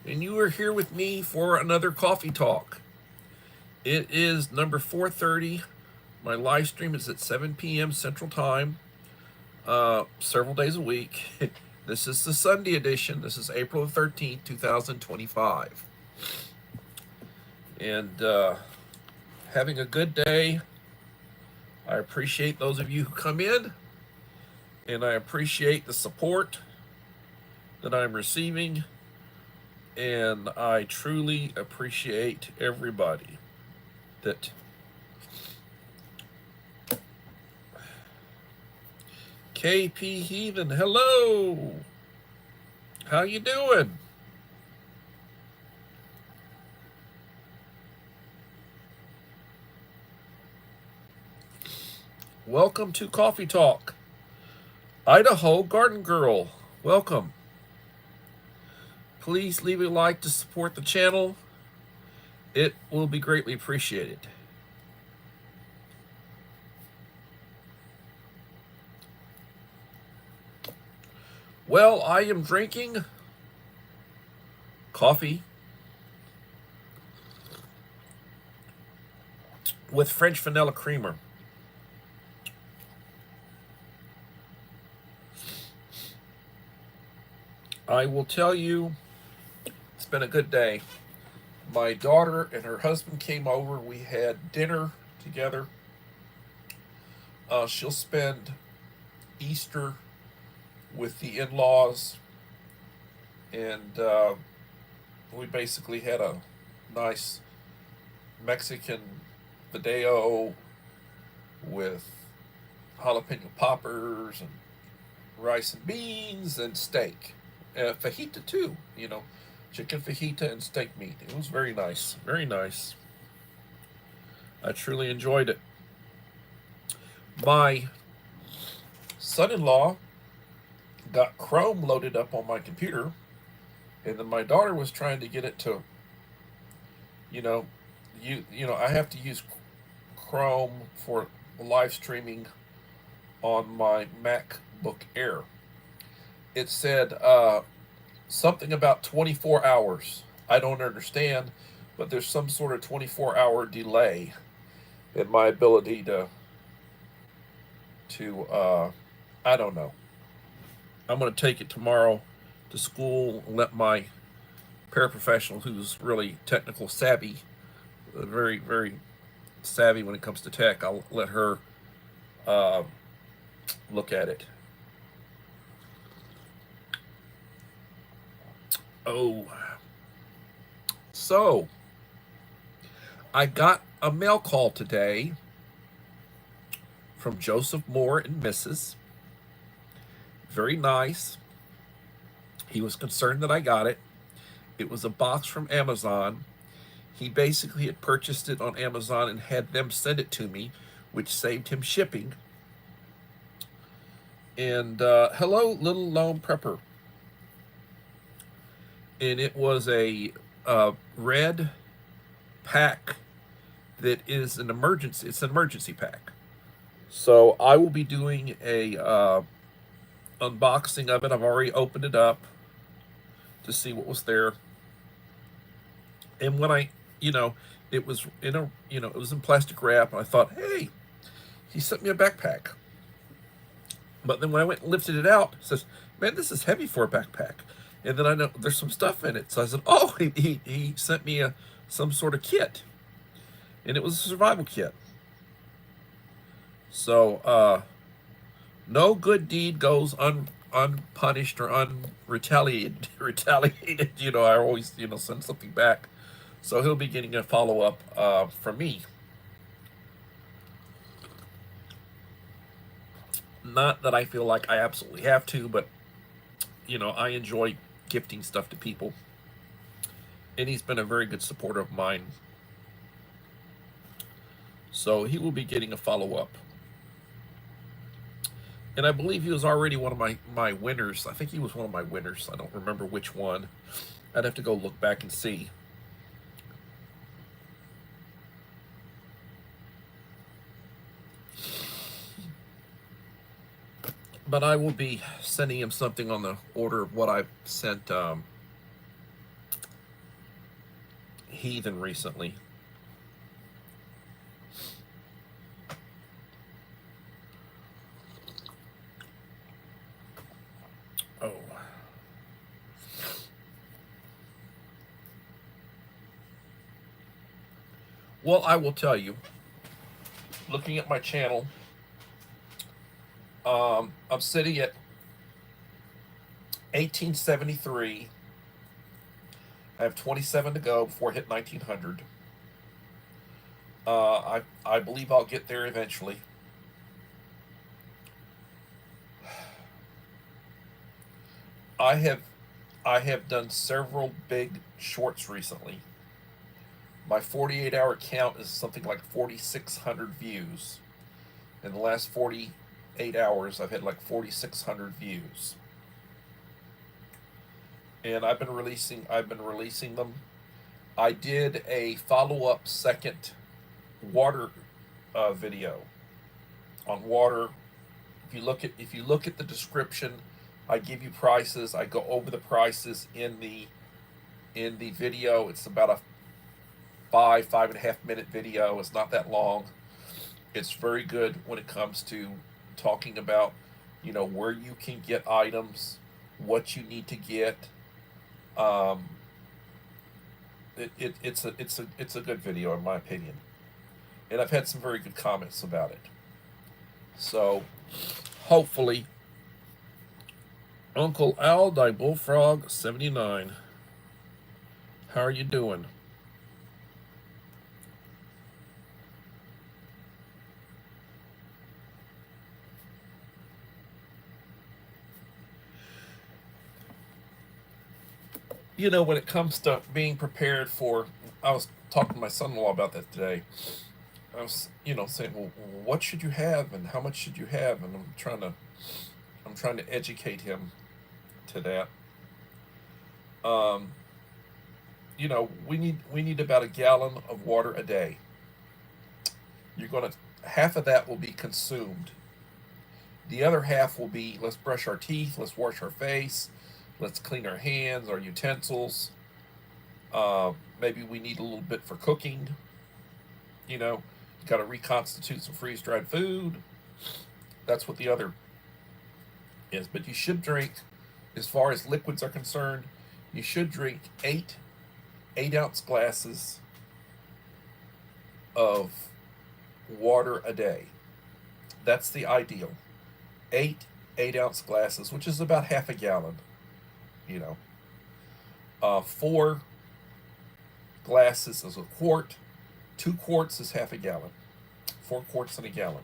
and you are here with me for another coffee talk. It is number 4:30. My live stream is at 7 p.m. Central Time, several days a week. This is the Sunday edition. This is April 13th, 2025. And having a good day. I appreciate those of you who come in, and I appreciate the support that I'm receiving, and I truly appreciate everybody that KP Heathen, hello. How you doing? Welcome to Coffee Talk. Idaho Garden Girl, welcome. Please leave a like to support the channel. It will be greatly appreciated. Well, I am drinking coffee with French vanilla creamer. I will tell you, it's been a good day. My daughter and her husband came over. We had dinner together. She'll spend Easter with the in-laws, and we basically had a nice Mexican video with jalapeno poppers and rice and beans and steak. Fajita too, chicken fajita and steak meat. It was very nice, very nice. I truly enjoyed it. My son-in-law got Chrome loaded up on my computer, and then my daughter was trying to get it to, I have to use Chrome for live streaming on my MacBook Air. It said something about 24 hours. I don't understand, but there's some sort of 24-hour delay in my ability to I don't know. I'm going to take it tomorrow to school and let my paraprofessional, who's really technical savvy, very, very savvy when it comes to tech, I'll let her look at it. Oh, so I got a mail call today from Joseph Moore and Mrs. Very nice. He was concerned that I got it. It was a box from Amazon. He basically had purchased it on Amazon and had them send it to me, which saved him shipping. And hello, little lone prepper. And it was a red pack that is an emergency. It's an emergency pack. So I will be doing a unboxing of it. I've already opened it up to see what was there. And when it was in it was in plastic wrap. And I thought, hey, he sent me a backpack. But then when I went and lifted it out, it says, man, this is heavy for a backpack. And then I know there's some stuff in it. So I said, oh, he sent me some sort of kit. And it was a survival kit. So no good deed goes unpunished or unretaliated. Retaliated, I always, send something back. So he'll be getting a follow-up from me. Not that I feel like I absolutely have to, but, I enjoy gifting stuff to people. And he's been a very good supporter of mine. So he will be getting a follow-up. And I believe he was already one of my winners. I think he was one of my winners. I don't remember which one. I'd have to go look back and see. But I will be sending him something on the order of what I've sent heathen recently. Oh. Well, I will tell you, looking at my channel, I'm sitting at 1873. I have 27 to go before I hit 1900. I believe I'll get there eventually. I have I have done several big shorts recently. My 48-hour count is something like 4,600 views. In the last 48 hours, I've had like 4,600 views. And I've been releasing them. I did a follow-up second water video on water. If you look at the description, I give you prices. I go over the prices in the video. It's about a 5.5 minute video. It's not that long. It's very good when it comes to talking about, where you can get items, what you need to get. It's a good video in my opinion, and I've had some very good comments about it. So hopefully, Uncle Al Die Bullfrog 79. How are you doing? When it comes to being prepared for, I was talking to my son-in-law about that today. I was, saying, well, what should you have and how much should you have? And I'm trying to educate him to that. We need about a gallon of water a day. Half of that will be consumed. The other half will be, let's brush our teeth, let's wash our face, let's clean our hands, our utensils. Maybe we need a little bit for cooking. Got to reconstitute some freeze-dried food. That's what the other is. But you should drink, as far as liquids are concerned, you should drink 8-ounce glasses of water a day. That's the ideal. 8-ounce glasses, which is about half a gallon. 4 glasses is a quart. 2 quarts is half a gallon. 4 quarts in a gallon.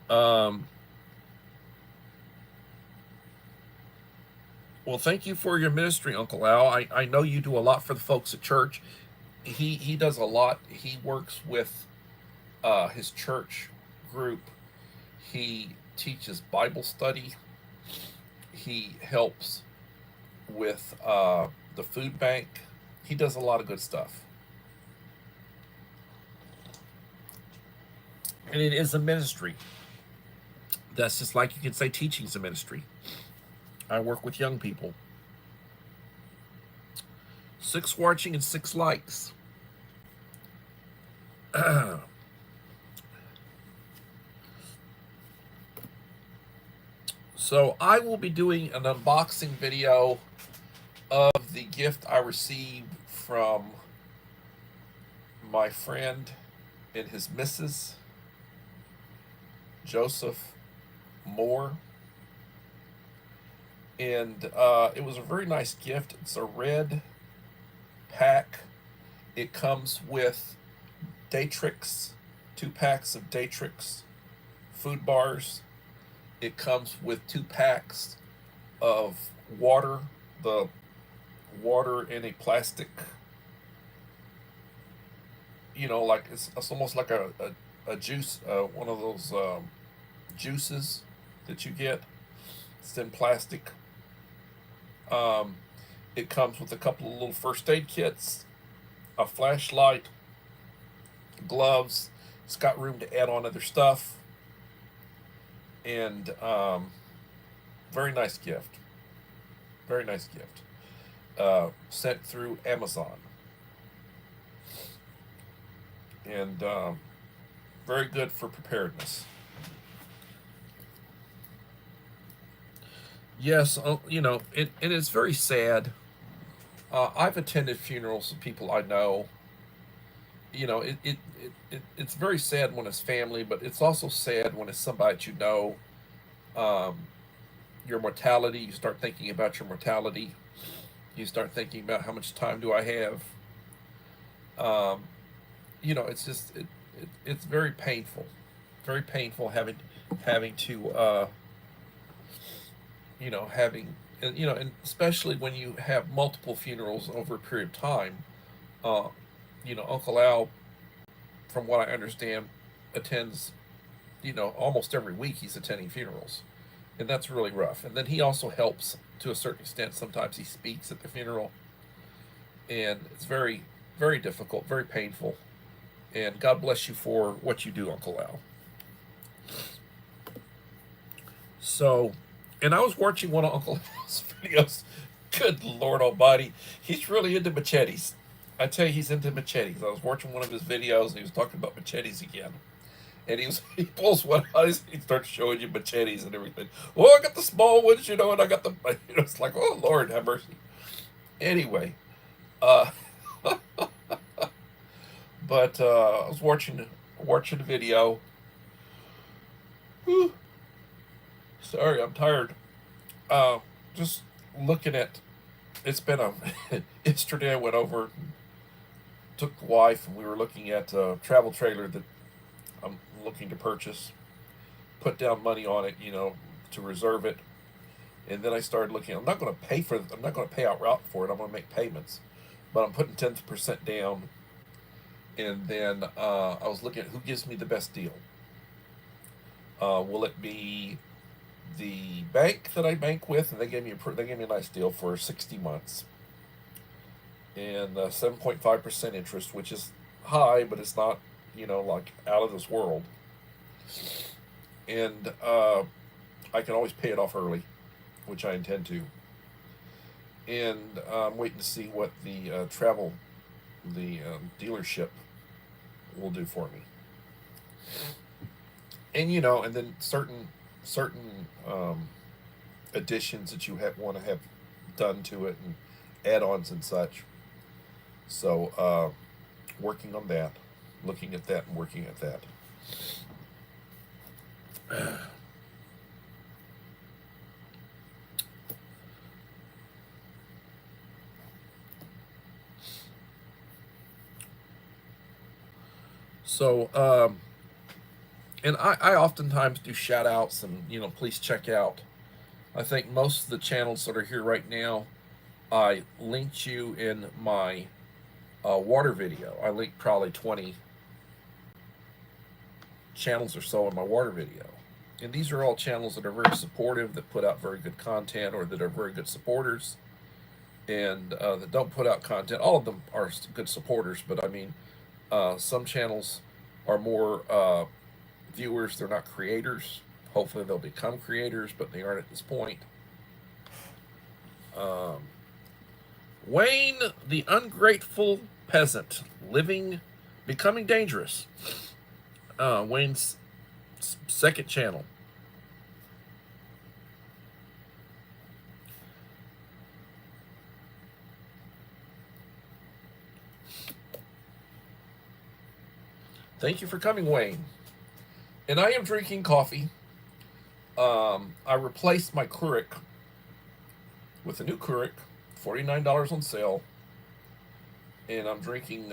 Well, thank you for your ministry, Uncle Al. I know you do a lot for the folks at church. He does a lot. He works with his church group. He teaches Bible study. He helps with the food bank. He does a lot of good stuff. And it is a ministry. That's just like you can say teaching's a ministry. I work with young people. 6 watching and 6 likes. So I will be doing an unboxing video of the gift I received from my friend and his missus, Joseph Moore. And it was a very nice gift. It's a red pack. It comes with Datrix, 2 packs of Datrix food bars. It comes with 2 packs of water, the water in a plastic, like it's almost like a juice, one of those juices that you get. It's in plastic. It comes with a couple of little first aid kits, a flashlight, gloves. It's got room to add on other stuff. And very nice gift. Very nice gift. Sent through Amazon. and very good for preparedness. Yes, you know, and it's very sad. I've attended funerals of people I know. You know, it's very sad when it's family, but it's also sad when it's somebody that you know. Um, your mortality, you start thinking about your mortality. You start thinking about how much time do I have. Um, you know, it's just it's very painful having to you know having and you know and especially when you have multiple funerals over a period of time. Uh, you know, Uncle Al, from what I understand, attends, you know, almost every week he's attending funerals, and that's really rough. And then he also helps to a certain extent. Sometimes he speaks at the funeral, and it's very difficult, very painful. And God bless you for what you do, Uncle Al. So, and I was watching one of Uncle Al's videos. Good Lord Almighty, he's really into machetes. I tell you, he's into machetes. I was watching one of his videos, and he was talking about machetes again. And he pulls one out, and he starts showing you machetes and everything. Oh, I got the small ones, you know, and I got the, you know, it's like, oh Lord, have mercy. Anyway, uh, but I was watching the video. Whew, sorry, I'm tired. Uh, just looking at, it's been a yesterday I went over, took the wife, and we were looking at a travel trailer that I'm looking to purchase. Put down money on it, you know, to reserve it, and then I started looking. I'm not going to pay for. I'm not going to pay outright for it. I'm going to make payments, but I'm putting 10% down, and then I was looking at who gives me the best deal. Will it be the bank that I bank with, and they gave me a nice deal for 60 months, and 7.5% interest, which is high, but it's not, you know, like out of this world. And I can always pay it off early, which I intend to. And I'm waiting to see what the the dealership will do for me. And you know, and then certain additions that you want to have done to it, and add-ons and such. So working on that, looking at that, and working at that. So, and I oftentimes do shout outs and, you know, please check out. I think most of the channels that are here right now, I linked you in my water video. I linked probably 20 channels or so in my water video. And these are all channels that are very supportive, that put out very good content, or that are very good supporters, and that don't put out content. All of them are good supporters, but I mean, some channels are more viewers, they're not creators. Hopefully they'll become creators, but they aren't at this point. Um, Wayne, the ungrateful peasant, becoming dangerous. Wayne's second channel. Thank you for coming, Wayne. And I am drinking coffee. I replaced my Keurig with a new Keurig, $49 on sale, and I'm drinking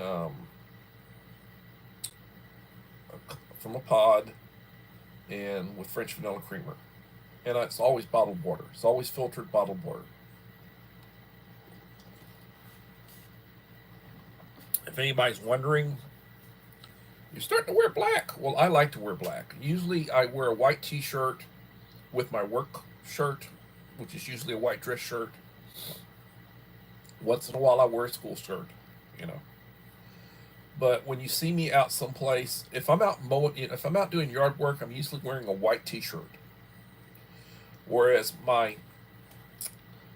from a pod and with French vanilla creamer. And it's always bottled water. It's always filtered bottled water. If anybody's wondering, you're starting to wear black. Well, I like to wear black. Usually I wear a white t-shirt with my work shirt, which is usually a white dress shirt. Once in a while I wear a school shirt, you know. But when you see me out someplace, if I'm out mowing, if I'm out doing yard work, I'm usually wearing a white t-shirt. Whereas I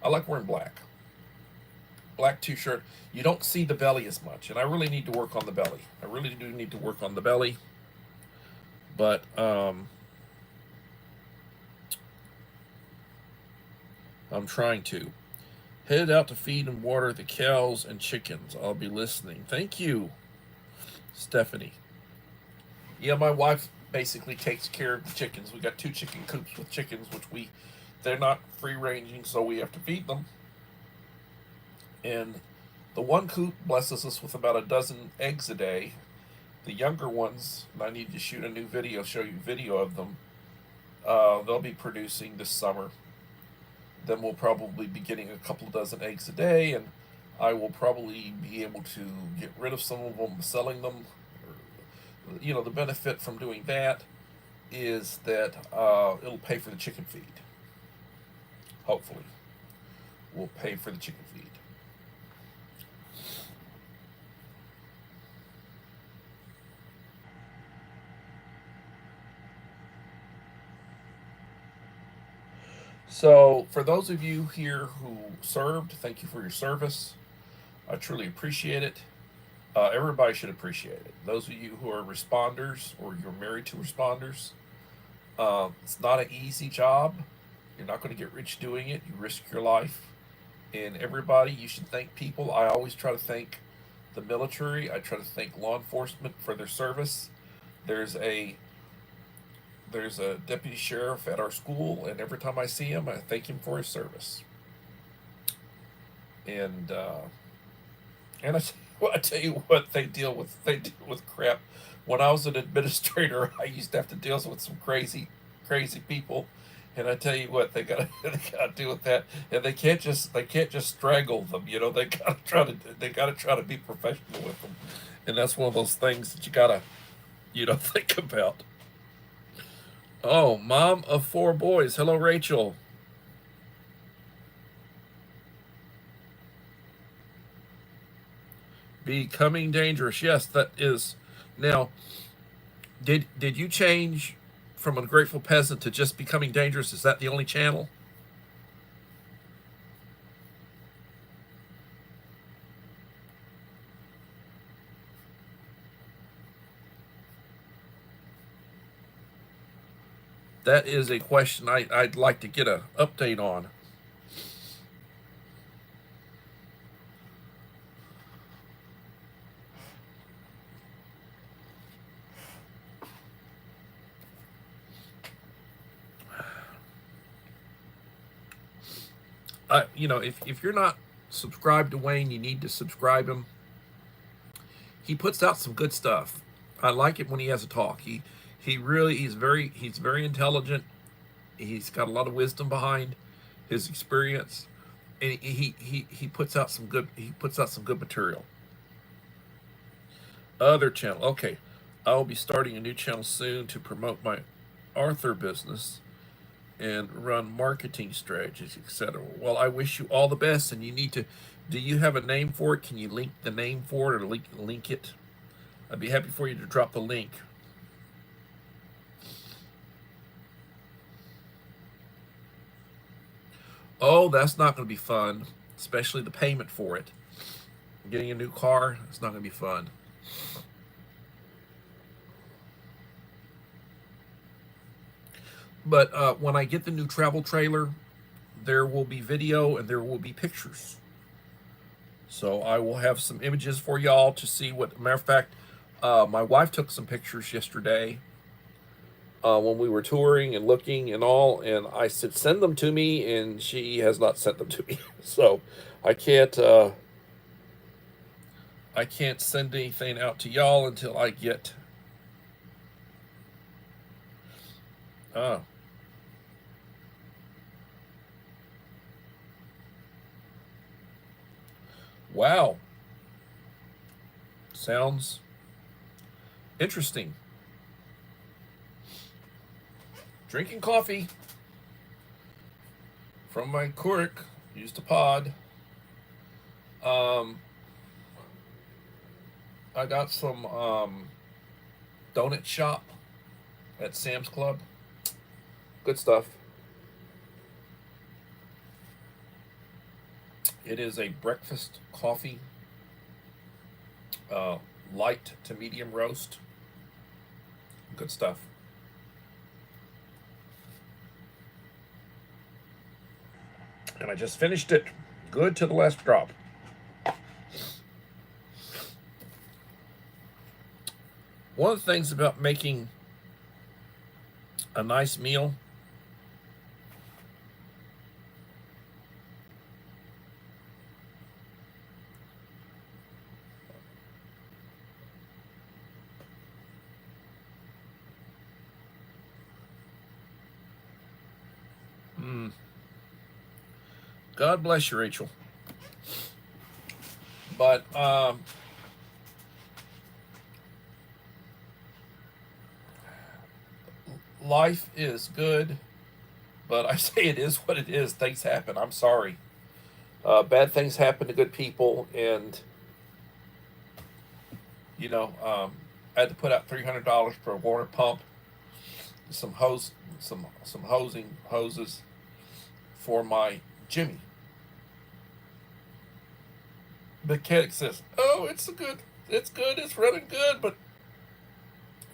like wearing black. black t-shirt, you don't see the belly as much, and I really need to work on the belly. I really do need to work on the belly, but I'm trying to. Head out to feed and water the cows and chickens. I'll be listening. Thank you, Stephanie. Yeah, my wife basically takes care of the chickens. We got 2 chicken coops with chickens, which they're not free ranging, so we have to feed them. And the one coop blesses us with about a dozen eggs a day. The younger ones, and I need to shoot a new video, show you video of them. They'll be producing this summer. Then we'll probably be getting a couple of dozen eggs a day, and I will probably be able to get rid of some of them, selling them. You know, the benefit from doing that is that it'll pay for the chicken feed. Hopefully, we'll pay for the chicken feed. So, for those of you here who served, thank you for your service. I truly appreciate it. Everybody should appreciate it. Those of you who are responders or you're married to responders, it's not an easy job. You're not going to get rich doing it. You risk your life. And everybody, you should thank people. I always try to thank the military. I try to thank law enforcement for their service. There's a deputy sheriff at our school, and every time I see him, I thank him for his service. And I tell you what, they deal with crap. When I was an administrator, I used to have to deal with some crazy people, and I tell you what, they gotta deal with that, and they can't just strangle them. You know, they gotta try to be professional with them, and that's one of those things that you gotta think about. Oh, mom of 4 boys. Hello, Rachel. Becoming dangerous. Yes, that is. Now, did you change from a grateful peasant to just becoming dangerous? Is that the only channel? That is a question I'd like to get an update on. If you're not subscribed to Wayne, you need to subscribe him. He puts out some good stuff. I like it when he has a talk. He's very intelligent. He's got a lot of wisdom behind his experience, and he puts out some good material. Other channel. Okay, I will be starting a new channel soon to promote my Arthur business and run marketing strategies, etc. Well, I wish you all the best, and you need to. Do you have a name for it? Can you link the name for it or link it? I'd be happy for you to drop the link. Oh, that's not going to be fun, especially the payment for it. Getting a new car, it's not going to be fun. But when I get the new travel trailer, there will be video and there will be pictures. So I will have some images for y'all to see what. Matter of fact, my wife took some pictures yesterday when we were touring and looking and all, and I said send them to me, and she has not sent them to me. So I can't send anything out to y'all until I get. Wow. Sounds interesting. Drinking coffee from my Keurig, used a pod. I got some donut shop at Sam's Club. Good stuff. It is a breakfast coffee, uh, light to medium roast. Good stuff. And I just finished it. Good to the last drop. One of the things about making a nice meal, God bless you, Rachel. But life is good, but I say it is what it is. Things happen. I'm sorry. Bad things happen to good people, and I had to put out $300 for a water pump, some hoses for my Jimmy. The mechanic says, "Oh, it's good, it's running good, but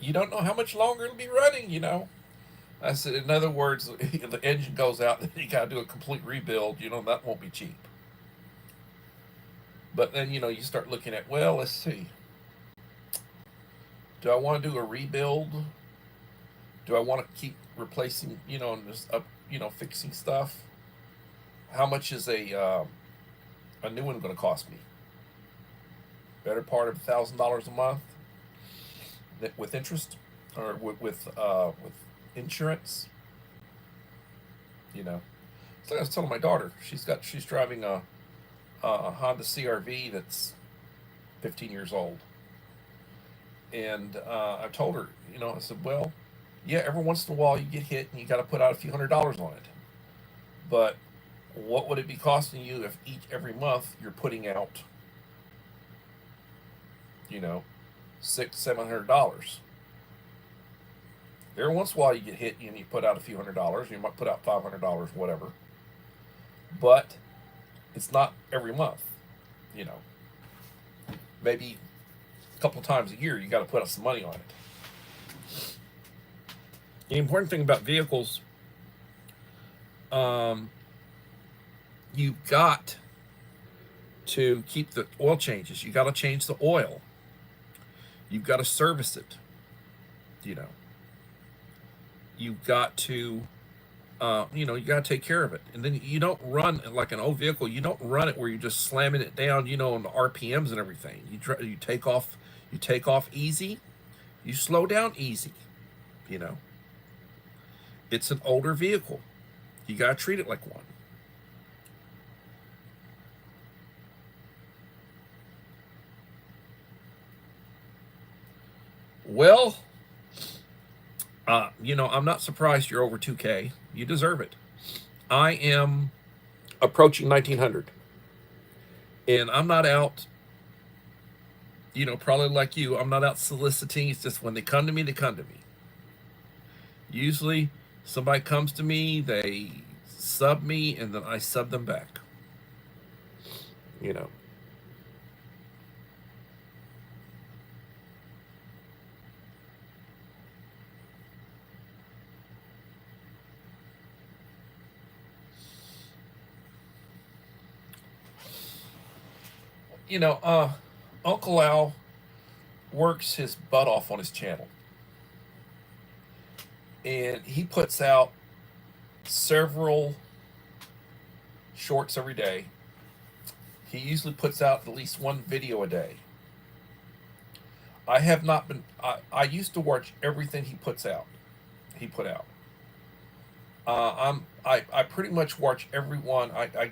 you don't know how much longer it'll be running." I said, in other words, the engine goes out, then you got to do a complete rebuild. That won't be cheap. But then you start looking at, well, let's see. Do I want to do a rebuild? Do I want to keep replacing, and just up, fixing stuff? How much is a new one going to cost me? Better part of $1,000 a month with interest, or with insurance. So I was telling my daughter, she's driving a Honda CRV that's 15 years old, and I told her, I said, well, yeah, every once in a while you get hit and you got to put out a few $100s on it, but what would it be costing you if every month you're putting out, $600-700? Every once in a while you get hit and you put out a few $100s. You might put out $500, whatever, but it's not every month. Maybe a couple times a year you got to put out some money on it. The important thing about vehicles, you've got to keep the oil changes. You got to change the oil. You've got to service it. You've got to, you got to take care of it. And then you don't run like an old vehicle. You don't run it where you're just slamming it down, on the RPMs and everything. You take off easy. You slow down easy. It's an older vehicle. You got to treat it like one. Well, I'm not surprised you're over 2K. You deserve it. I am approaching 1900. And I'm not out, probably like you, I'm not out soliciting. It's just when they come to me, they come to me. Usually somebody comes to me, they sub me, and then I sub them back. Uncle Al works his butt off on his channel. And he puts out several shorts every day. He usually puts out at least one video a day. I have not been, I used to watch everything he put out. I pretty much watch every one. I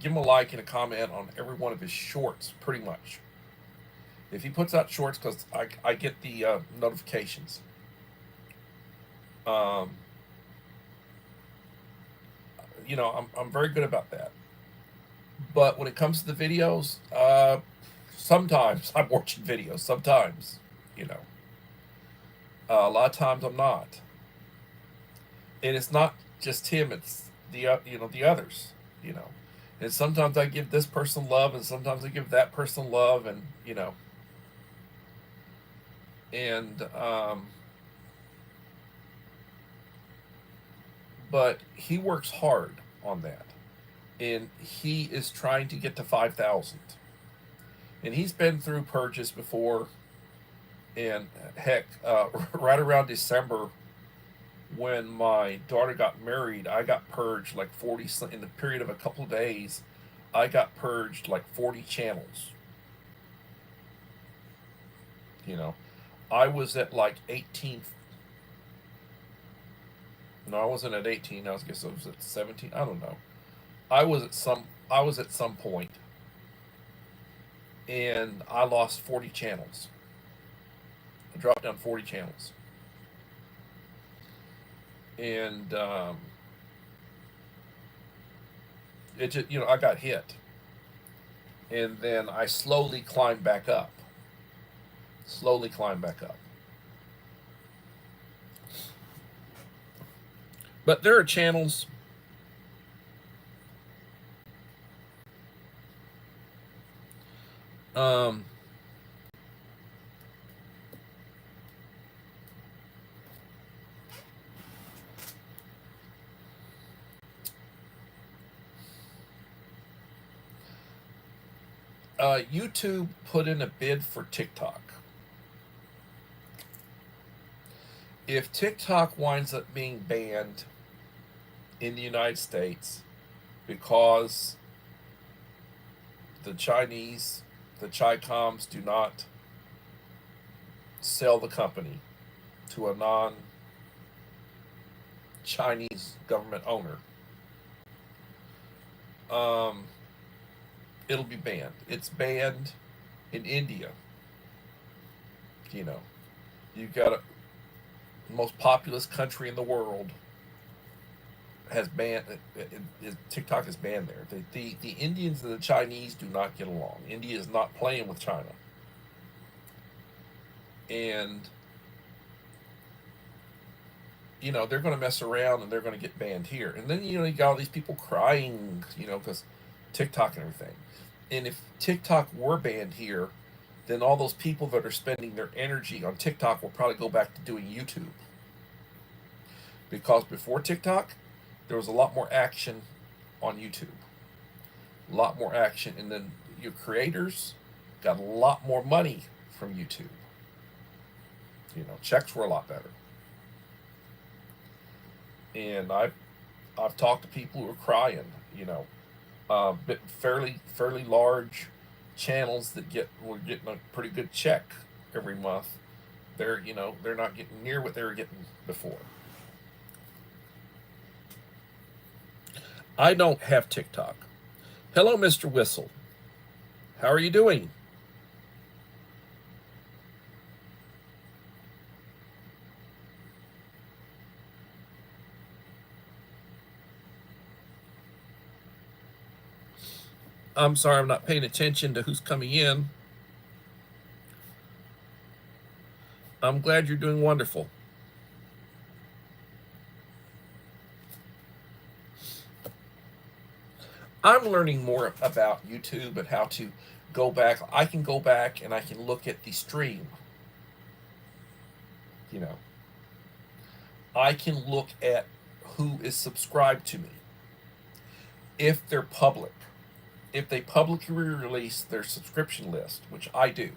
give him a like and a comment on every one of his shorts, pretty much. If he puts out shorts, because I get the notifications. I'm very good about that. But when it comes to the videos, sometimes I'm watching videos. Sometimes, a lot of times I'm not. And it's not just him; it's the others. And sometimes I give this person love, and sometimes I give that person love, and and but he works hard on that, and he is trying to get to 5,000. And he's been through purges before, and heck, right around December when my daughter got married, I got purged like 40 in the period of a couple of days. I got purged like 40 channels. You know, I was at like 18. No, I wasn't at 18. I was at 17. I don't know. I was at some point, and I lost 40 channels. I dropped down 40 channels, and it just I got hit, and then I slowly climbed back up. Slowly climbed back up. But there are channels. Um, YouTube put in a bid for TikTok. If TikTok winds up being banned in the United States because the Chinese, the Chicoms do not sell the company to a non Chinese government owner, um, it'll be banned. It's banned in India. You know, you've got the most populous country in the world has banned TikTok is banned there. The Indians and the Chinese do not get along. India is not playing with China, and they're going to mess around and they're going to get banned here. And then you got all these people crying, because TikTok and everything. And if TikTok were banned here, then all those people that are spending their energy on TikTok will probably go back to doing YouTube. Because before TikTok, there was a lot more action on YouTube. A lot more action. And then your creators got a lot more money from YouTube. Checks were a lot better. And I've talked to people who are crying, but fairly large channels that were getting a pretty good check every month. They're not getting near what they were getting before. I don't have TikTok. Hello, Mr. Whistle. How are you doing? I'm sorry, I'm not paying attention to who's coming in. I'm glad you're doing wonderful. I'm learning more about YouTube and how to go back. I can go back and I can look at the stream. I can look at who is subscribed to me. If they're public, if they publicly release their subscription list, which I do.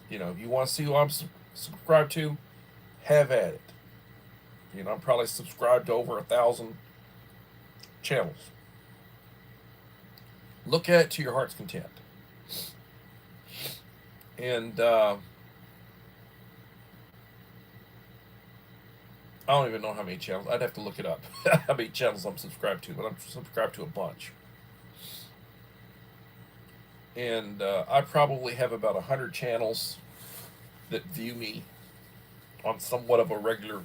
If you want to see who I'm subscribed to, have at it. I'm probably subscribed to over 1,000 channels. Look at it to your heart's content. And I don't even know how many channels. I'd have to look it up. How many channels I'm subscribed to, but I'm subscribed to a bunch. And I probably have about 100 channels that view me on somewhat of a regular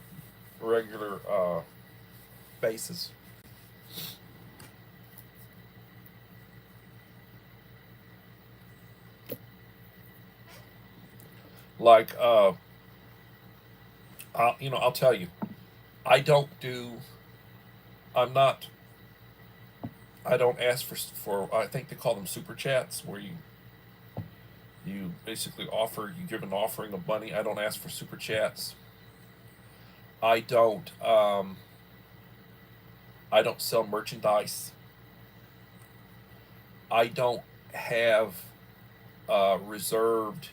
basis. Like, I'll tell you, I'm not I don't ask for I think they call them super chats, where you basically you give an offering of money. I don't ask for super chats. I don't um, I don't sell merchandise. I don't have reserved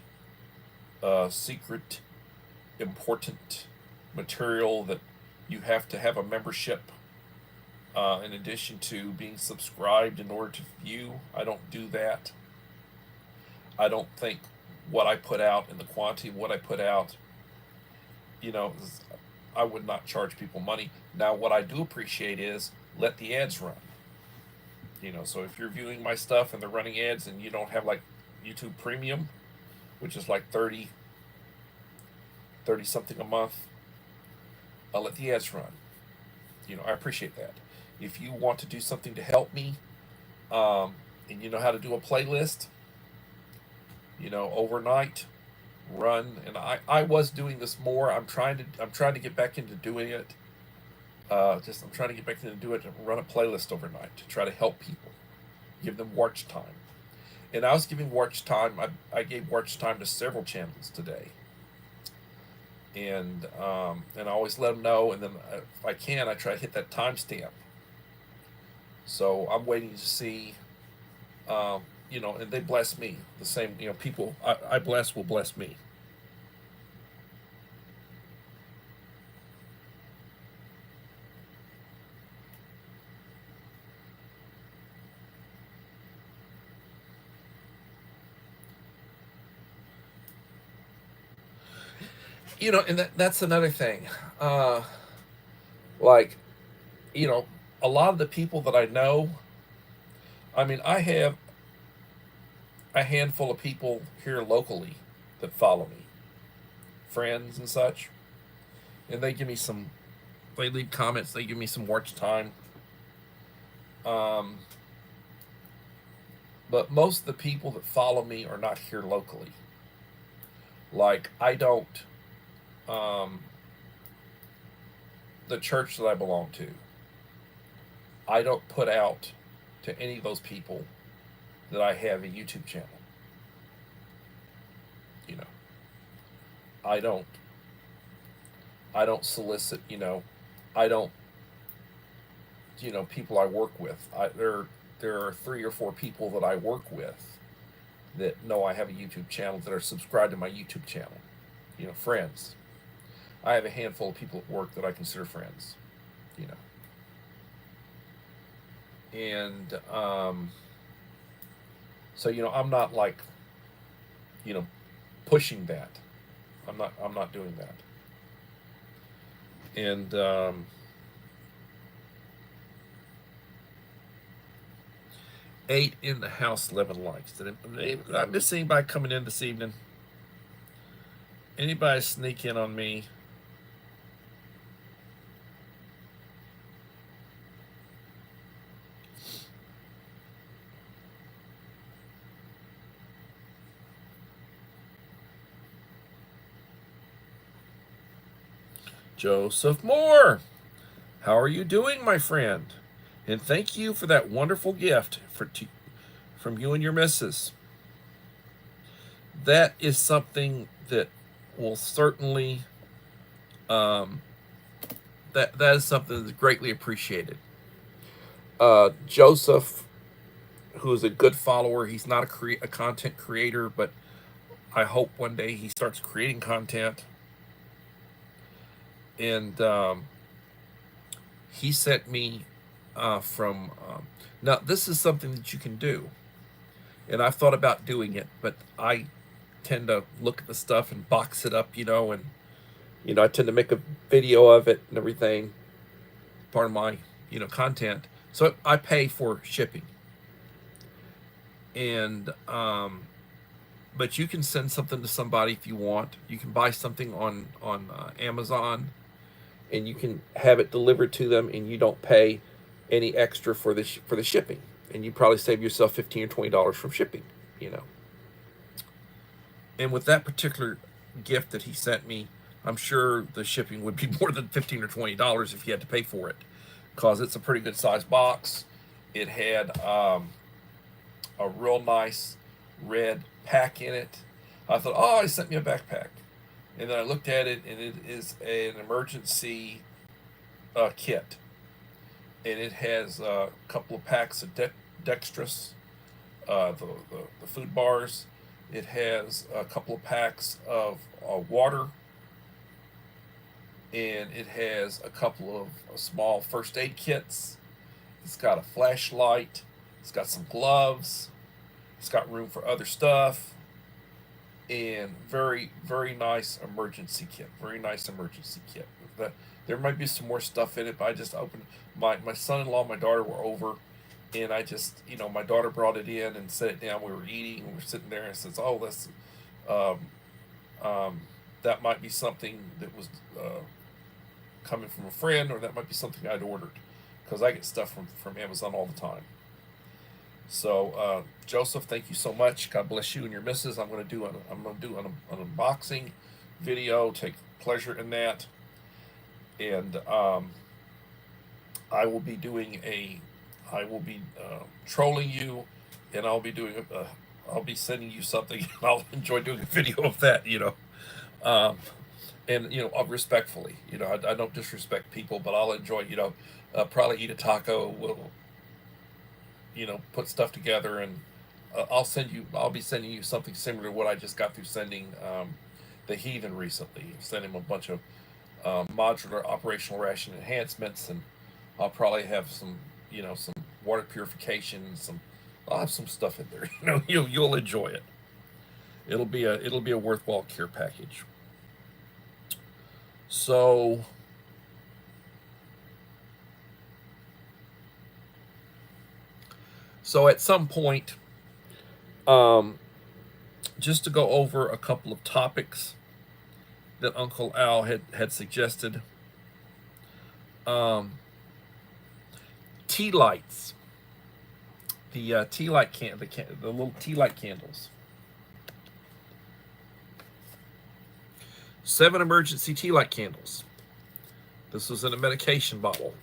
secret important material that you have to have a membership in addition to being subscribed in order to view. I don't do that. I don't think what I put out and the quantity of what I put out, you know, I would not charge people money. Now, what I do appreciate is let the ads run. So if you're viewing my stuff and they're running ads and you don't have like YouTube Premium, which is like 30 something a month, I'll let the ads run. I appreciate that. If you want to do something to help me, and you know how to do a playlist, overnight run. And I was doing this more. I'm trying to get back into doing it. I'm trying to get back into do it and run a playlist overnight to try to help people, give them watch time. And I was giving watch time. I gave watch time to several channels today, and I always let them know. And then if I can, I try to hit that timestamp. So I'm waiting to see, and they bless me the same. People I bless will bless me. And that's another thing. Like, a lot of the people that I know, I mean, I have a handful of people here locally that follow me, friends and such, and they leave comments, they give me some watch time. Um, but most of the people that follow me are not here locally. Like, I don't, um, the church that I belong to, I don't put out to any of those people that I have a YouTube channel. You know, I don't I don't solicit, I don't, people I work with. There are 3 or 4 people that I work with that know I have a YouTube channel, that are subscribed to my YouTube channel. Friends. I have a handful of people at work that I consider friends. You know. And so I'm not like, pushing that. I'm not doing that. And 8 in the house, 11 likes. Did I miss anybody coming in this evening? Anybody sneak in on me? Joseph Moore, how are you doing, my friend? And thank you for that wonderful gift from you and your missus. That is something that will certainly, that is something that's greatly appreciated. Joseph, who is a good follower, he's not a content creator, but I hope one day he starts creating content. And he sent me from. Now, this is something that you can do, and I've thought about doing it, but I tend to look at the stuff and box it up, and I tend to make a video of it and everything, part of my content. So I pay for shipping, and but you can send something to somebody if you want. You can buy something on Amazon, and you can have it delivered to them, and you don't pay any extra for the shipping, and you probably save yourself $15 or $20 from shipping. And with that particular gift that he sent me, I'm sure the shipping would be more than $15 or $20 if you had to pay for it, because it's a pretty good sized box. It had a real nice red pack in it. I thought, oh, he sent me a backpack. And then I looked at it, and it is an emergency kit. And it has a couple of packs of dextrose, the food bars. It has a couple of packs of water, and it has a couple of small first aid kits. It's got a flashlight. It's got some gloves. It's got room for other stuff, and very, very nice emergency kit. Very nice emergency kit. There might be some more stuff in it, but I just opened. My son-in-law and my daughter were over, and I just, my daughter brought it in and set it down. We were eating, and we were sitting there, and says, "Oh, that's um, that might be something that was coming from a friend, or that might be something I'd ordered, because I get stuff from Amazon all the time." So, Joseph, thank you so much. God bless you and your missus. I'm going to do an unboxing video. Take pleasure in that, and I will be trolling you, and I'll be sending you something, and I'll enjoy doing a video of that. And respectfully. I don't disrespect people, but I'll enjoy. Probably eat a taco. We'll put stuff together, and I'll be sending you something similar to what I just got through sending the Heathen recently. Send him a bunch of modular operational ration enhancements, and I'll probably have some water purification, I'll have some stuff in there. You'll enjoy it. It'll be a worthwhile care package. So at some point, just to go over a couple of topics that Uncle Al had suggested. Tea lights. The tea light the little tea light candles. 7 emergency tea light candles. This was in a medication bottle.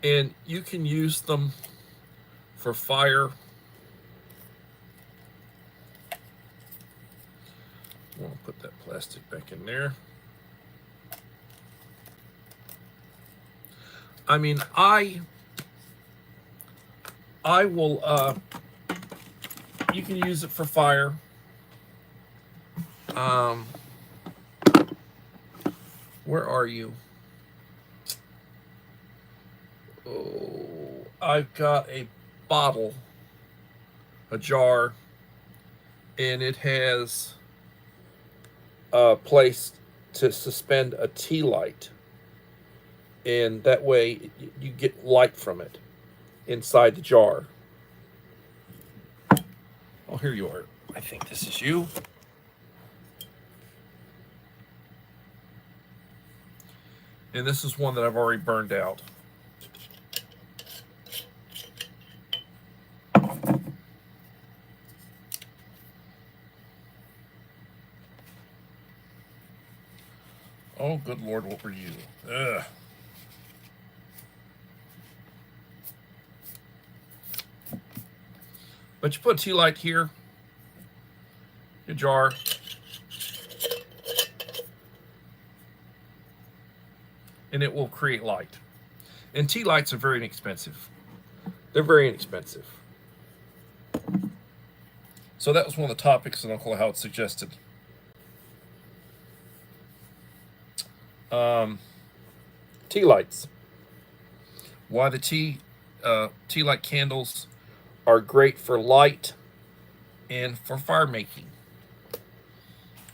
And you can use them for fire. I'll put that plastic back in there. I mean, I will, you can use it for fire. Where are you? Oh, I've got a bottle, a jar, and it has a place to suspend a tea light. And that way you get light from it inside the jar. Oh, here you are. I think this is you. And this is one that I've already burned out. Oh, good Lord, what were you? Ugh. But you put a tea light here, your jar, and it will create light. And tea lights are very inexpensive. They're very inexpensive. So that was one of the topics that Uncle Howard suggested. Tea lights. Why the tea light candles are great for light and for fire making.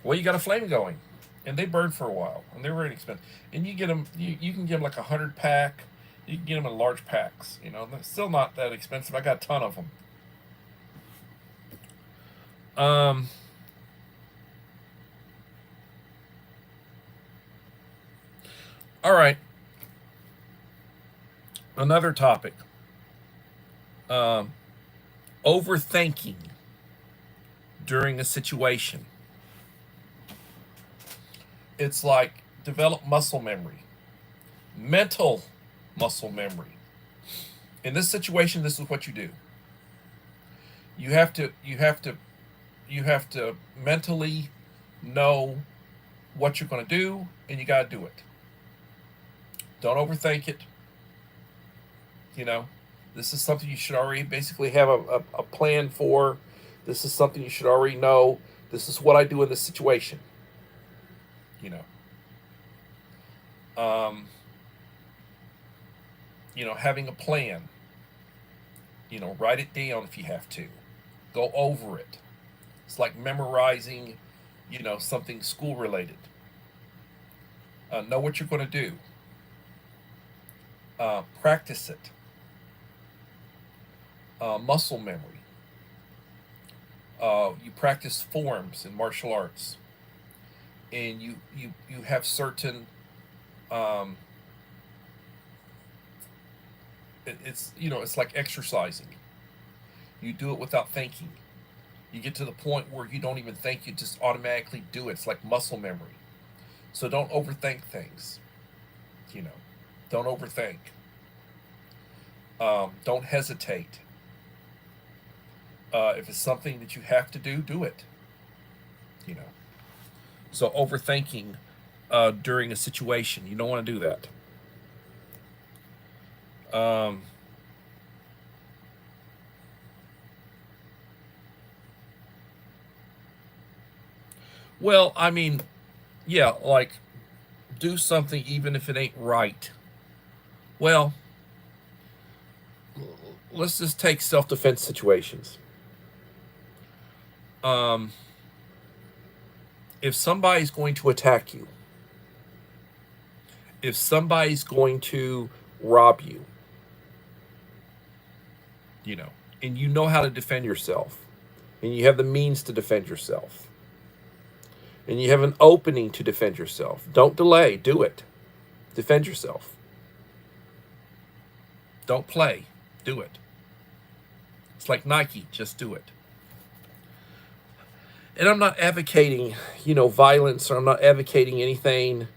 Well, you got a flame going, and they burn for a while, and they're very inexpensive. And you get them, you can get them like 100 pack. You can get them in large packs. They're still not that expensive. I got a ton of them. All right. Another topic. Overthinking during a situation. It's like develop muscle memory, mental muscle memory. In this situation, this is what you do. You have to mentally know what you're going to do, and you got to do it. Don't overthink it. You know, this is something you should already basically have a plan for. This is something you should already know. This is what I do in this situation. You know, having a plan. Write it down if you have to. Go over it. It's like memorizing, something school related. Know what you're going to do. Practice it. Muscle memory. You practice forms in martial arts, and you have certain. It's like exercising. You do it without thinking. You get to the point where you don't even think; you just automatically do it. It's like muscle memory. So don't overthink things. Don't overthink. Don't hesitate. If it's something that you have to do, do it. So overthinking during a situation, you don't want to do that. Well, I mean, yeah, like do something even if it ain't right. Well, let's just take self-defense situations. If somebody's going to attack you, if somebody's going to rob you, and you know how to defend yourself, and you have the means to defend yourself, and you have an opening to defend yourself, don't delay, do it. Defend yourself. Don't play, do it. It's like Nike, just do it. And I'm not advocating, violence, or I'm not advocating anything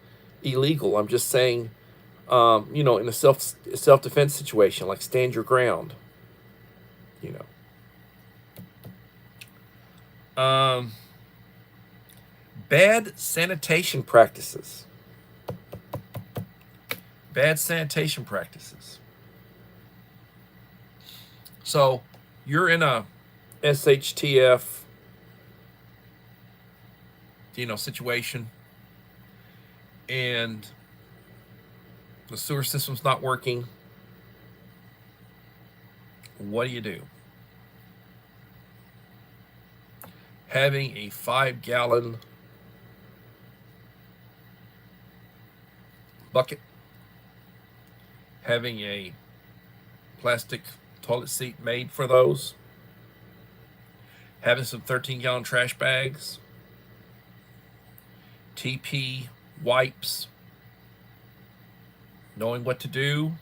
illegal. I'm just saying, in a self-defense situation, like stand your ground. Bad sanitation practices. Bad sanitation practices. So you're in a SHTF, situation, and the sewer system's not working. What do? Having a 5-gallon bucket, having a plastic toilet seat made for those, having some 13-gallon trash bags, TP wipes, knowing what to do,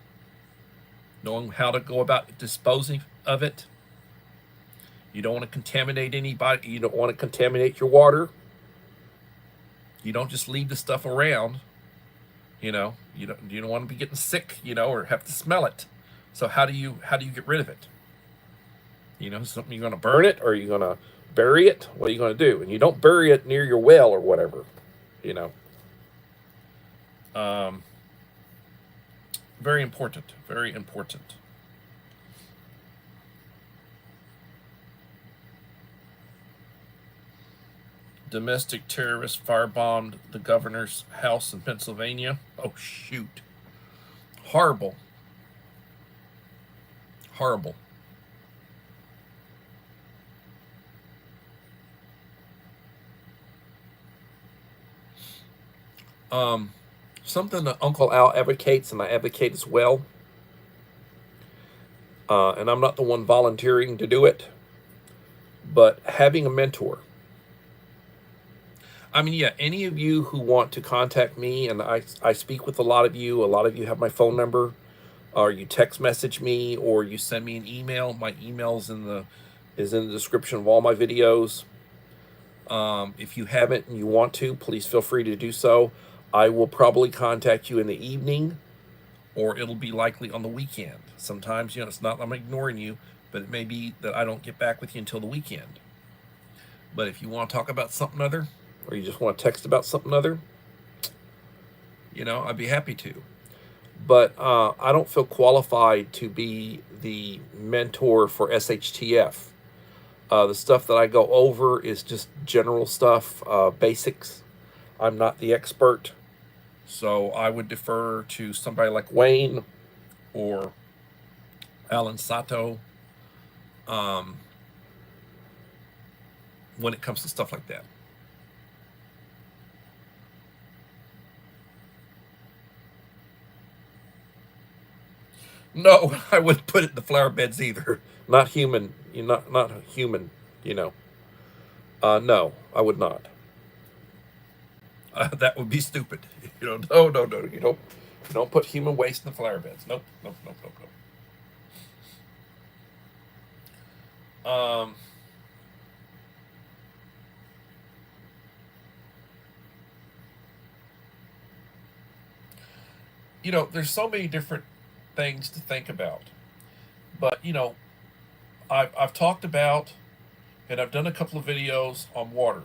knowing how to go about disposing of it. You don't want to contaminate anybody. You don't want to contaminate your water. You don't just leave the stuff around. You don't want to be getting sick, or have to smell it. So how do you get rid of it? Something you're going to burn it, or you're going to bury it? What are you going to do? And you don't bury it near your well or whatever. Very important. Very important. Domestic terrorist firebombed the governor's house in Pennsylvania. Oh, shoot. Horrible. Horrible. Something that Uncle Al advocates, and I advocate as well, and I'm not the one volunteering to do it, but having a mentor. I mean, yeah, any of you who want to contact me, and I speak with a lot of you have my phone number, or you text message me, or you send me an email. My email's is in the description of all my videos. If you haven't and you want to, please feel free to do so. I will probably contact you in the evening, or it'll be likely on the weekend. Sometimes, it's not I'm ignoring you, but it may be that I don't get back with you until the weekend. But if you want to talk about something other, or you just want to text about something other, I'd be happy to. But I don't feel qualified to be the mentor for SHTF. The stuff that I go over is just general stuff, basics. I'm not the expert. So I would defer to somebody like Wayne or Alan Sato when it comes to stuff like that. No, I wouldn't put it in the flower beds either. Not human. Not human. No, I would not. That would be stupid. No. You don't put human waste in the flower beds. Nope. There's so many different things to think about. But, I've talked about, and I've done a couple of videos on water.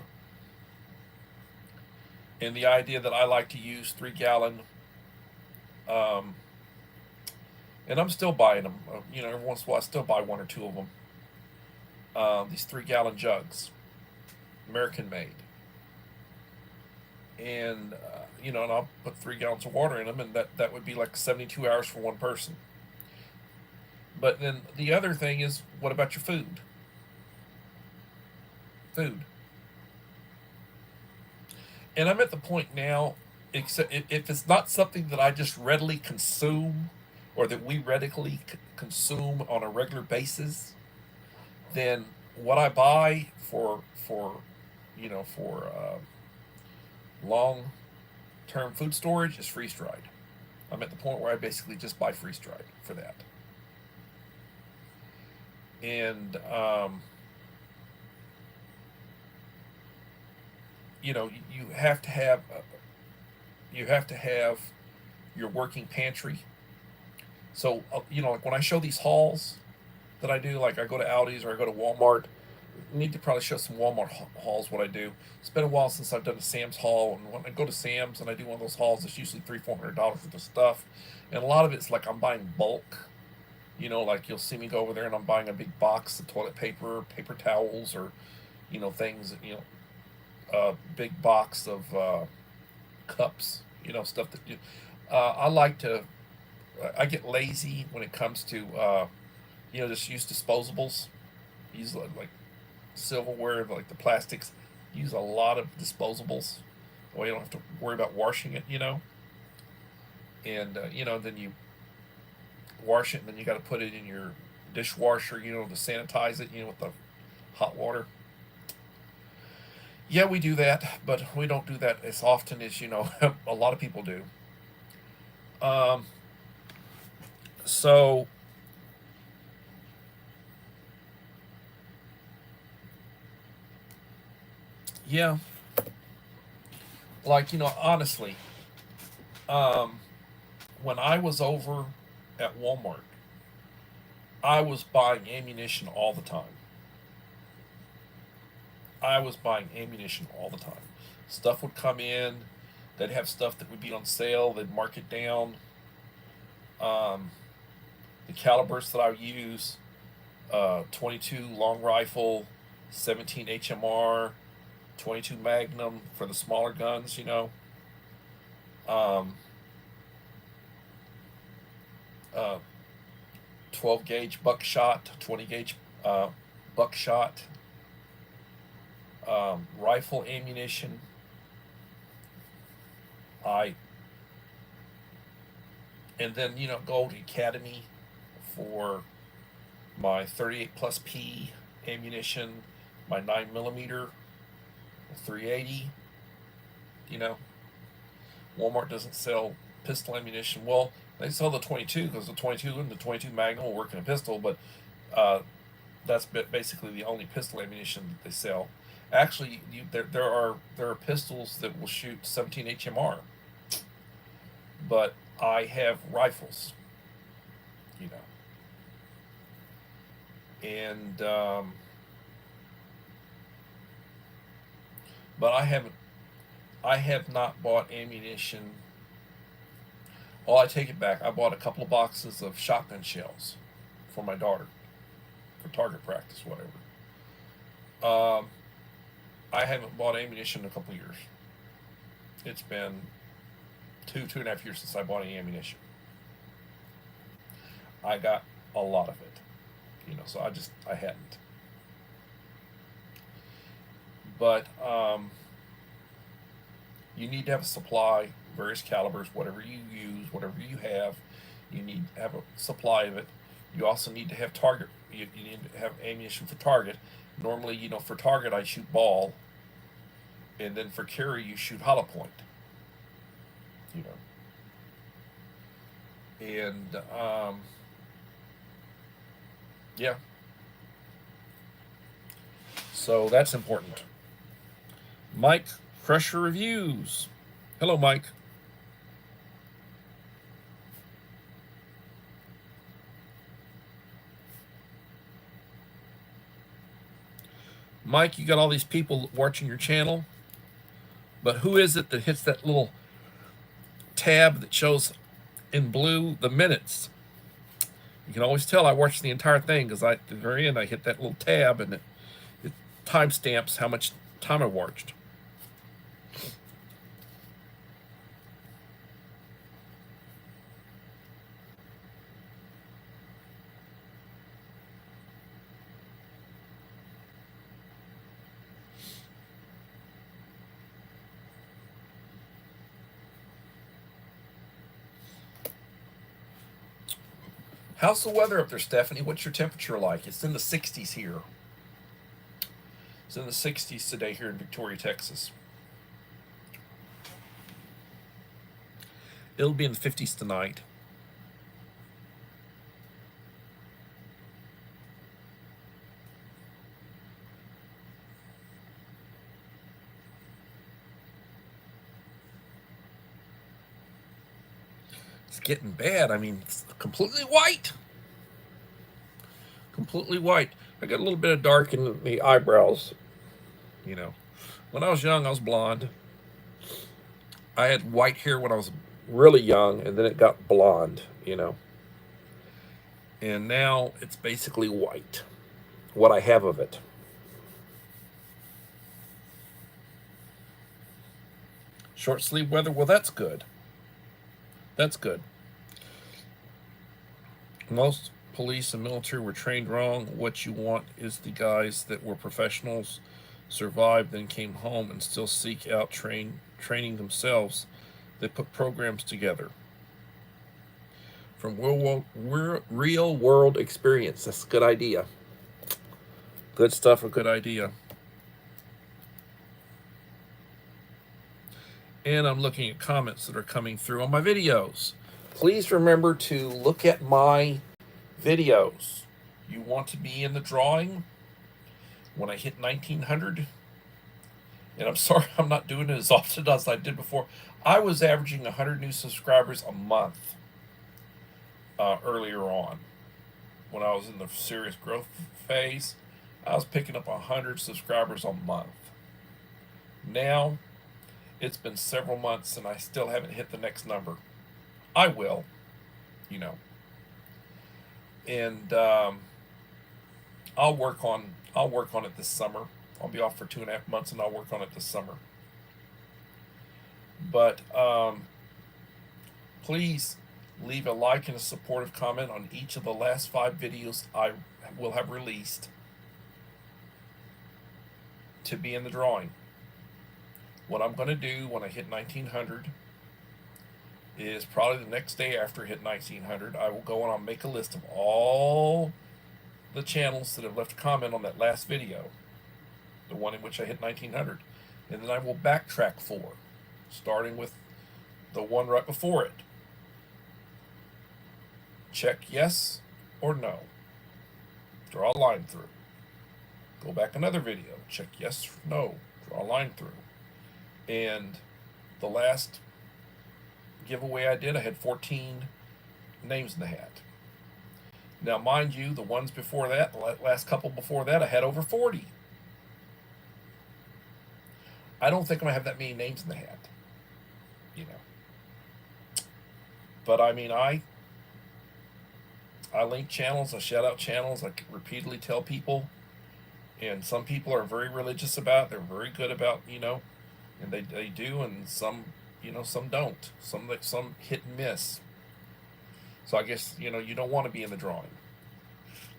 And the idea that I like to use 3-gallon, and I'm still buying them. Every once in a while I still buy one or two of them. These 3-gallon jugs, American made. And, and I'll put 3 gallons of water in them, and that would be like 72 hours for one person. But then the other thing is, what about your food? And I'm at the point now, except if it's not something that I just readily consume, or that we readily consume on a regular basis, then what I buy for long-term food storage is freeze-dried. I'm at the point where I basically just buy freeze-dried for that. And you have to have your working pantry. So like when I show these hauls that I do, like I go to Aldi's or I go to Walmart. I need to probably show some Walmart hauls what I do. It's been a while since I've done a Sam's haul, and when I go to Sam's and I do one of those hauls, it's usually $300-$400 worth of stuff, and a lot of it's like I'm buying bulk. Like you'll see me go over there and I'm buying a big box of toilet paper, paper towels, or things. A big box of cups. Stuff that I like to. I get lazy when it comes to just use disposables. Use like silverware, like the plastics. Use a lot of disposables. Well, you don't have to worry about washing it. And then you wash it, and then you got to put it in your dishwasher, to sanitize it, with the hot water. Yeah, we do that, but we don't do that as often as a lot of people do. So yeah, like honestly, when I was over at Walmart, I was buying ammunition all the time. Stuff would come in. They'd have stuff that would be on sale. They'd mark it down. The calibers that I use, 22 long rifle, 17 HMR, 22 Magnum for the smaller guns, 12 gauge buckshot, 20 gauge buckshot, rifle ammunition. And then go to Academy for my 38 plus P ammunition, my 9mm 380. Walmart doesn't sell pistol ammunition. Well, they sell the 22 because the 22 and the 22 Magnum will work in a pistol, but that's basically the only pistol ammunition that they sell. Actually, there are pistols that will shoot 17 HMR, but I have rifles, you know, and but I have not bought ammunition. Oh, I take it back. I bought a couple of boxes of shotgun shells for my daughter for target practice, whatever. Um, I haven't bought ammunition in a couple of years. It's been 2.5 years since I bought any ammunition. I got a lot of it, you know, so I hadn't. But you need to have a supply, various calibers, whatever you use, whatever you have. You need to have a supply of it. You also need to have target. You need to have ammunition for target. Normally, you know, for target I shoot ball, and then for carry you shoot hollow point. You know, and yeah, so that's important. Mike, Crusher Reviews. Hello, Mike. Mike, you got all these people watching your channel, but who is it that hits that little tab that shows in blue the minutes? You can always tell I watched the entire thing because at the very end I hit that little tab and it timestamps how much time I watched. How's the weather up there, Stephanie? What's your temperature like? It's in the 60s here. It's in the 60s today here in Victoria, Texas. It'll be in the 50s tonight. It's getting bad. I mean, it's completely white. Completely white. I got a little bit of dark in the eyebrows. You know, when I was young, I was blonde. I had white hair when I was really young, and then it got blonde, you know. And now it's basically white, what I have of it. Short sleeve weather, well, that's good. That's good. Most police and military were trained wrong. What you want is the guys that were professionals, survived, then came home and still seek out training themselves. They put programs together from real world experience. That's a good idea. Good stuff, a good idea. And I'm looking at comments that are coming through on my videos. Please remember to look at my videos. You want to be in the drawing when I hit 1900? And I'm sorry I'm not doing it as often as I did before. I was averaging 100 new subscribers a month earlier on. When I was in the serious growth phase, I was picking up 100 subscribers a month. Now, it's been several months and I still haven't hit the next number. I will, you know. And I'll work on it this summer. I'll be off for 2.5 months and I'll work on it this summer. But please leave a like and a supportive comment on each of the last 5 videos I will have released to be in the drawing. What I'm going to do when I hit 1900 is probably the next day after I hit 1900, I will go and I'll make a list of all the channels that have left a comment on that last video, the one in which I hit 1900, and then I will backtrack starting with the one right before it. Check yes or no. Draw a line through. Go back another video. Check yes, no. Draw a line through. And the last giveaway I did, I had 14 names in the hat. Now, mind you, the ones before that, the last couple before that, I had over 40. I don't think I'm going to have that many names in the hat, you know. But I mean, I link channels, I shout out channels, I repeatedly tell people, and some people are very religious about it. They're very good about, you know, and they do, and some, you know, some don't. Some hit and miss. So I guess, you know, you don't want to be in the drawing.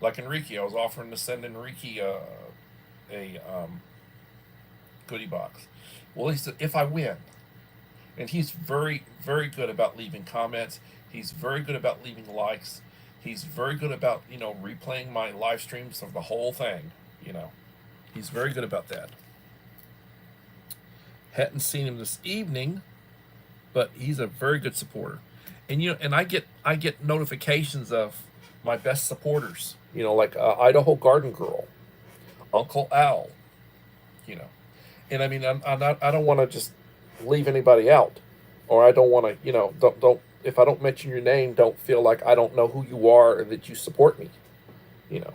Like Enrique, I was offering to send Enrique a goodie box. Well, he said, if I win. And he's very, very good about leaving comments. He's very good about leaving likes. He's very good about, you know, replaying my live streams of the whole thing, you know. He's very good about that. Hadn't seen him this evening, but he's a very good supporter. And you know, and I get notifications of my best supporters, you know, like Idaho Garden Girl, Uncle Al, you know. And I mean, I don't want to just leave anybody out, or I don't want to, you know, don't if I don't mention your name, don't feel like I don't know who you are or that you support me, you know.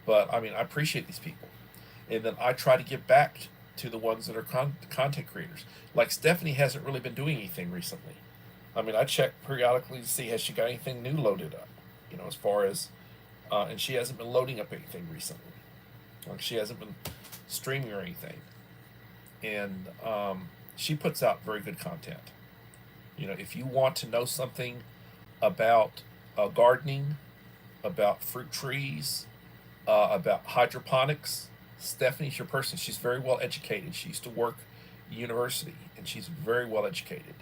But I mean, I appreciate these people, and then I try to give back to the ones that are content creators. Like Stephanie hasn't really been doing anything recently. I mean, I check periodically to see has she got anything new loaded up, you know, as far as, and she hasn't been loading up anything recently. Like she hasn't been streaming or anything. And she puts out very good content. You know, if you want to know something about gardening, about fruit trees, about hydroponics, Stephanie's your person. She's very well educated. She used to work at university, and she's very well educated.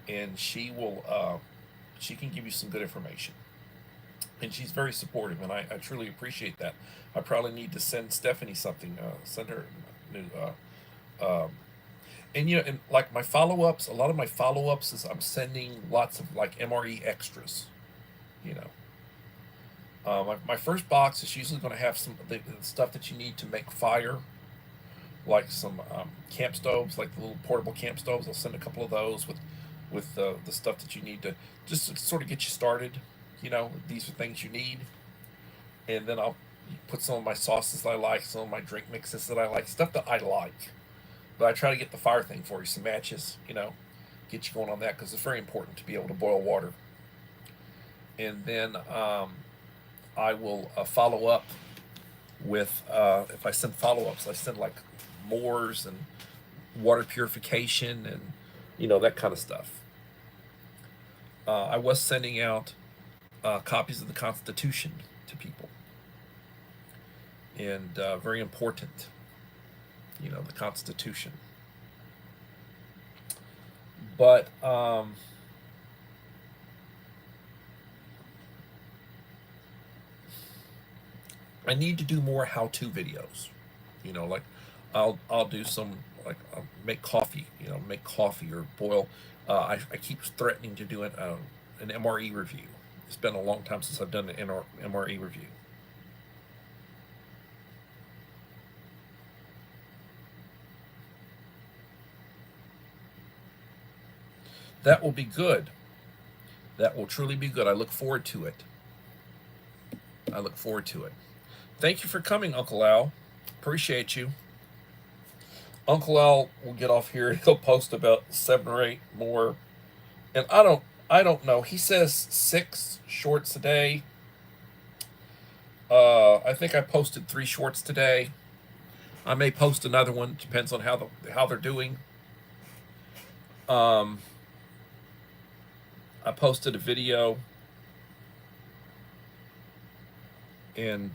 And she can give you some good information. And she's very supportive, and I truly appreciate that. I probably need to send Stephanie something, send her new, and you know, and like my follow-ups, a lot of my follow-ups is I'm sending lots of like MRE extras, you know. My first box is usually going to have some the stuff that you need to make fire, like some camp stoves, like the little portable camp stoves. I'll send a couple of those with the stuff that you need to just sort of get you started. You know, these are things you need, and then I'll put some of my sauces that I like, some of my drink mixes that I like, stuff that I like. But I try to get the fire thing for you, some matches, you know, get you going on that because it's very important to be able to boil water. And then I will follow up with, if I send follow-ups, I send like moors and water purification and, you know, that kind of stuff. I was sending out copies of the Constitution to people. And very important, you know, the Constitution. But I need to do more how-to videos. You know, like I'll do some like I'll make coffee. You know, make coffee or boil. I keep threatening to do an MRE review. It's been a long time since I've done an MRE review. That will be good. That will truly be good. I look forward to it. I look forward to it. Thank you for coming, Uncle Al. Appreciate you. Uncle Al will get off here and he'll post about 7 or 8 more. And I don't know. He says 6 shorts a day. I think I posted 3 shorts today. I may post another one. Depends on how they're doing. I posted a video, and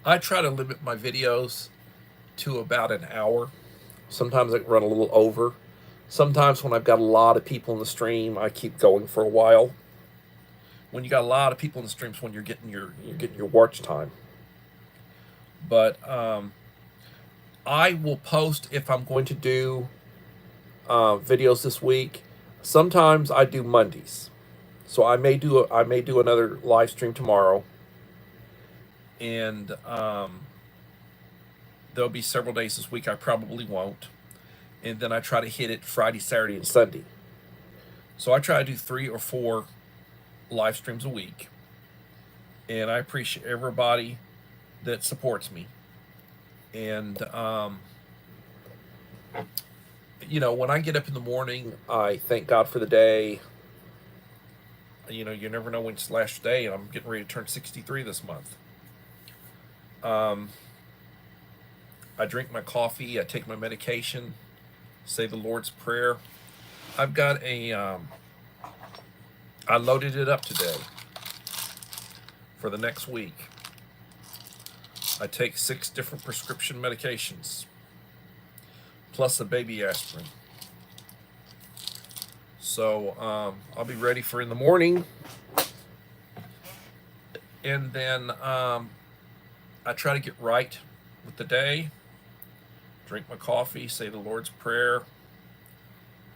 I try to limit my videos to about an hour. Sometimes I run a little over. Sometimes when I've got a lot of people in the stream, I keep going for a while. When you got a lot of people in the streams, when you're getting your watch time. But I will post if I'm going to do videos this week. Sometimes I do Mondays, so I may do another live stream tomorrow, and there'll be several days this week I probably won't, and then I try to hit it Friday, Saturday, and Sunday. So I try to do 3 or 4 live streams a week, and I appreciate everybody that supports me. And you know, when I get up in the morning, I thank God for the day. You know, you never know when it's the last day, and I'm getting ready to turn 63 this month. I drink my coffee, I take my medication, say the Lord's Prayer. I've got a, I loaded it up today for the next week. I take 6 different prescription medications, plus a baby aspirin. So I'll be ready for in the morning. And then I try to get right with the day, drink my coffee, say the Lord's Prayer,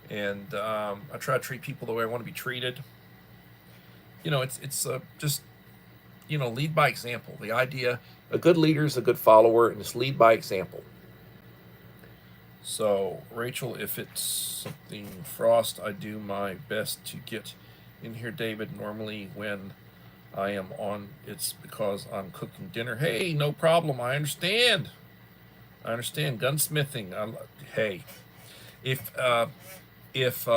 and I try to treat people the way I want to be treated. You know, it's just, you know, lead by example. The idea, a good leader is a good follower, and it's lead by example. So, Rachel, if it's something Frost, I do my best to get in here, David. Normally when I am on, it's because I'm cooking dinner. Hey, no problem. I understand. Gunsmithing. Hey, if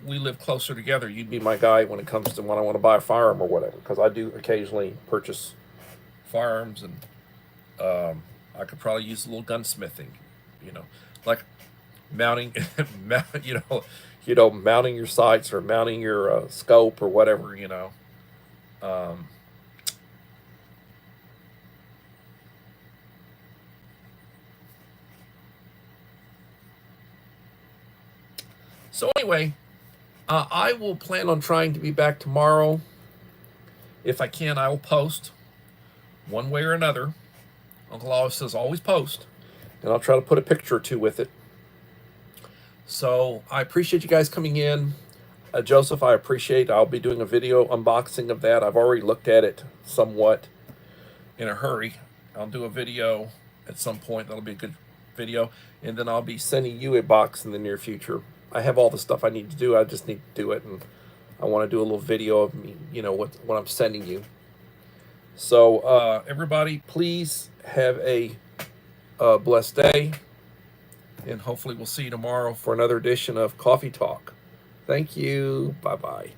we live closer together, you'd be my guy when it comes to when I want to buy a firearm or whatever, because I do occasionally purchase firearms, and I could probably use a little gunsmithing, you know, like mounting, you know, mounting your sights or mounting your scope or whatever, you know. So anyway, I will plan on trying to be back tomorrow. If I can, I will post one way or another. Uncle Olive says always post, and I'll try to put a picture or 2 with it. So I appreciate you guys coming in. Joseph, I appreciate. I'll be doing a video unboxing of that. I've already looked at it somewhat in a hurry. I'll do a video at some point. That'll be a good video. And then I'll be sending you a box in the near future. I have all the stuff I need to do. I just need to do it. And I want to do a little video of me, you know, what I'm sending you. So everybody, please have a blessed day. And hopefully we'll see you tomorrow for another edition of Coffee Talk. Thank you. Bye-bye.